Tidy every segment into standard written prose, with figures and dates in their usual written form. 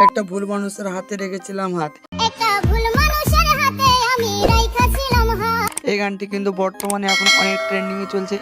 একটা ভুল মানুষের হাতে রেখেছিলাম হাত। এই গানটি কিন্তু বর্তমানে এখন অনেক ট্রেন্ডিংয়ে চলছে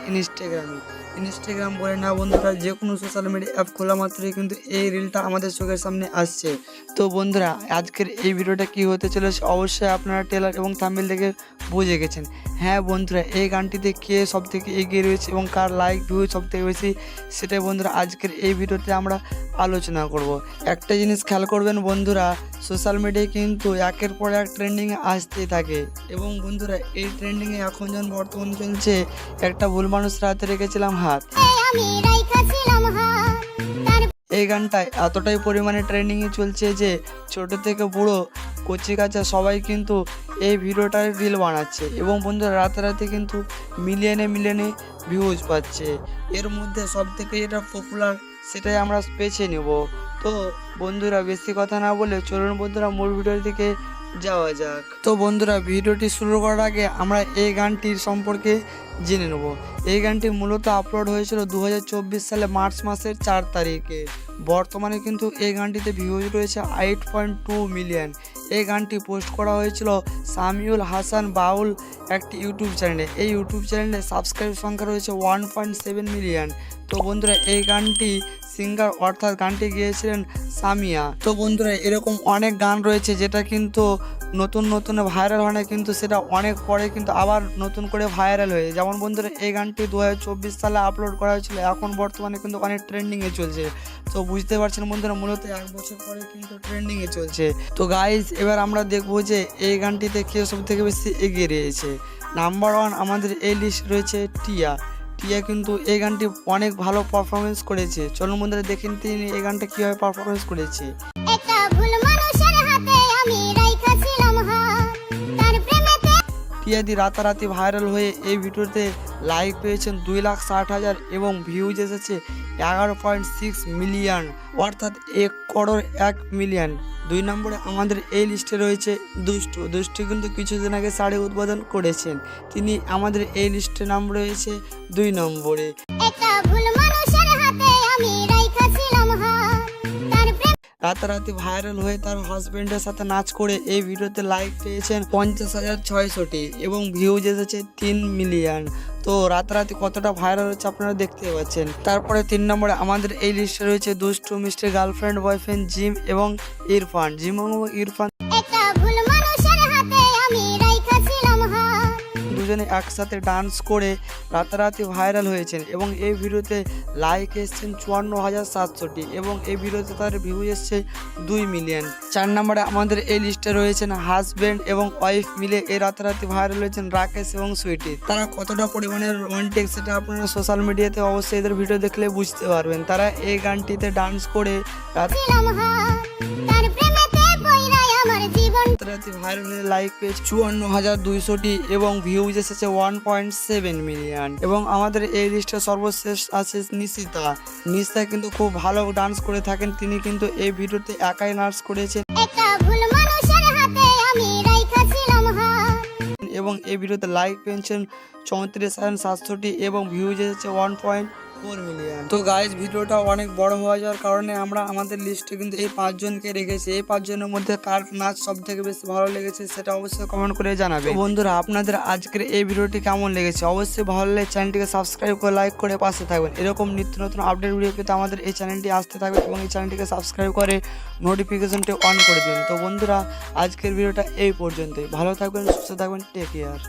ইনস্টাগ্রাম বলে না বন্ধুরা, যে কোনো সোশ্যাল মিডিয়া অ্যাপ খোলা মাত্রই কিন্তু এই রিলটা আমাদের চোখের সামনে আসছে। তো বন্ধুরা, আজকের এই ভিডিওটা কি হতে চলেছে অবশ্যই আপনারা ট্রেলার এবং থাম্বনেল দেখে বুঝে গেছেন। হ্যাঁ বন্ধুরা, এই গানটিতে কে সব থেকে এগিয়ে রয়েছে এবং কার লাইক ভিউ সব থেকে বেশি, সেটাই বন্ধুরা আজকের এই ভিডিওতে আমরা আলোচনা করব। একটা জিনিস খেয়াল করবেন বন্ধুরা, সোশ্যাল মিডিয়ায় কিন্তু একের পর এক ট্রেন্ডিংয়ে আসতেই থাকে এবং বন্ধুরা এই ট্রেন্ডিংয়ে এখন যেমন বর্তমানে চলছে একটা ভুল মানুষের হাতে রেখেছিলাম হাত। এই গানটায় এতটাই পরিমাণে ট্রেন্ডিংয়ে চলছে যে ছোট থেকে বুড়ো কচি কাঁচা সবাই কিন্তু এই ভিডিওটার রিল বানাচ্ছে এবং বন্ধুরা রাতারাতি কিন্তু মিলিয়নে ভিউজ পাচ্ছে। এর মধ্যে সব থেকে যেটা পপুলার সেটাই আমরা বেছে নেব। তো বন্ধুরা বেশি কথা না বলে চলুন বন্ধুরা মূল ভিডিওর দিকে যাওয়া যাক। তো বন্ধুরা ভিডিওটি শুরু করার আগে আমরা এই গানটির সম্পর্কে জেনে নেব। এই গানটি মূলত আপলোড হয়েছিল 2024 সালে মার্চ মাসের 4 তারিখে। বর্তমানে কিন্তু এই গানটিতে ভিউজ রয়েছে 8.2 মিলিয়ন। এই গানটি পোস্ট করা হয়েছিল সামিউল হাসান বাউল একটি ইউটিউব চ্যানেলে। এই ইউটিউব চ্যানেলে সাবস্ক্রাইব সংখ্যা রয়েছে 1.7 মিলিয়ন। তো বন্ধুরা এই গানটি সিঙ্গার অর্থাৎ গানটি গেয়েছিলেন সামিয়া। তো বন্ধুরা এরকম অনেক গান রয়েছে যেটা কিন্তু নতুন ভাইরাল হয় না, কিন্তু সেটা অনেক পরে কিন্তু আবার নতুন করে ভাইরাল হয়ে, যেমন বন্ধুরা এই গানটি 2024 সালে আপলোড করা হয়েছিল, এখন বর্তমানে কিন্তু অনেক ট্রেন্ডিংয়ে চলছে। তো বুঝতে পারছেন বন্ধুরা মূলত 1 বছর পরে কিন্তু ট্রেন্ডিংয়ে চলছে। তো গাইজ এবার আমরা দেখবো যে এই গানটিতে কে সব থেকে বেশি এগিয়ে রয়েছে। নাম্বার 1 আমাদের এই লিস্ট রয়েছে টিয়া কিন্তু এই গানটি অনেক ভালো পারফরমেন্স করেছে। চলুন বন্ধুরা দেখেন তিনি এই গানটা কিভাবে পারফরমেন্স করেছে। টিয়াদি রাতারাতি ভাইরাল হয়ে এই ভিডিওতে লাইক পেয়েছেন 2,60,000 এবং ভিউজ এসেছে 11.6 মিলিয়ন, অর্থাৎ 1.1 মিলিয়ন। 2 নম্বরে আমাদের এই লিস্টে রয়েছে দুষ্টু কিন্তু কিছুদিন আগে শাড়ি উদ্বোধন করেছেন, তিনি আমাদের এই লিস্টে নাম রয়েছে 2 নম্বরে। রাতারাতি ভাইরাল হয়ে তার হাজবেন্ডের সাথে নাচ করে এই ভিডিওতে লাইক পেয়েছেন 50,600টি এবং ভিউজ এসেছে 3 মিলিয়ন। তো রাতারাতি কতটা ভাইরাল হচ্ছে আপনারা দেখতে পাচ্ছেন। তারপরে 3 নম্বরে আমাদের এই লিস্টে রয়েছে দুষ্টু মিষ্টি গার্লফ্রেন্ড বয়ফ্রেন্ড জিম এবং ইরফান। দুজনে একসাথে ডান্স করে রাতারাতি ভাইরাল হয়েছেন এবং এই ভিডিওতে লাইক এসছেন 54,700টি এবং এই ভিডিওতে তার ভিউ এসছে 2 মিলিয়ন। 4 নম্বরে আমাদের এই লিস্টে রয়েছেন হাজব্যান্ড এবং ওয়াইফ মিলে এই রাতারাতি ভাইরাল হয়েছেন রাকেশ এবং সুইটি। তারা কতটা পরিমাণে রোমান্টিক সেটা আপনারা সোশ্যাল মিডিয়াতে অবশ্যই এদের ভিডিও দেখলে বুঝতে পারবেন। তারা এই গানটিতে ডান্স করে রাতারাতি ভাইরাল হয়ে লাইক পেয়েছে 54,200টি এবং ভিউজ এসেছে 1.7 মিলিয়ন। এবং আমাদের এই লিস্টে সর্বশেষ আছে নিশিতা কিন্তু খুব ভালো ডান্স করে থাকেন, তিনি কিন্তু এই ভিডিওতে একাই ডান্স করেছেন এবং এই ভিডিওতে লাইক পেয়েছেন 34,700টি এবং ভিউজ এসেছে 1.4 মিলিয়ন। তো গাইজ ভিডিওটা অনেক বড় হয়ে যাওয়ার কারণে আমরা আমাদের লিস্টে কিন্তু এই 5 জনকে রেখেছি। এই 5 জনের মধ্যে কার নাচ সব থেকে বেশি ভালো লেগেছে সেটা অবশ্যই কমেন্ট করে জানাবে। বন্ধুরা আপনাদের আজকের এই ভিডিওটি কেমন লেগেছে অবশ্যই ভালো লাগলে চ্যানেলটিকে সাবস্ক্রাইব করে লাইক করে পাশে থাকবেন। এরকম নিত্য নতুন আপডেট ভিডিও পেতে আমাদের এই চ্যানেলটি আসতে থাকবে এবং এই চ্যানেলটিকে সাবস্ক্রাইব করে নোটিফিকেশনটি অন করে দিন। তো বন্ধুরা আজকের ভিডিওটা এই পর্যন্তই। ভালো থাকবেন, সুস্থ থাকবেন, টেক কেয়ার।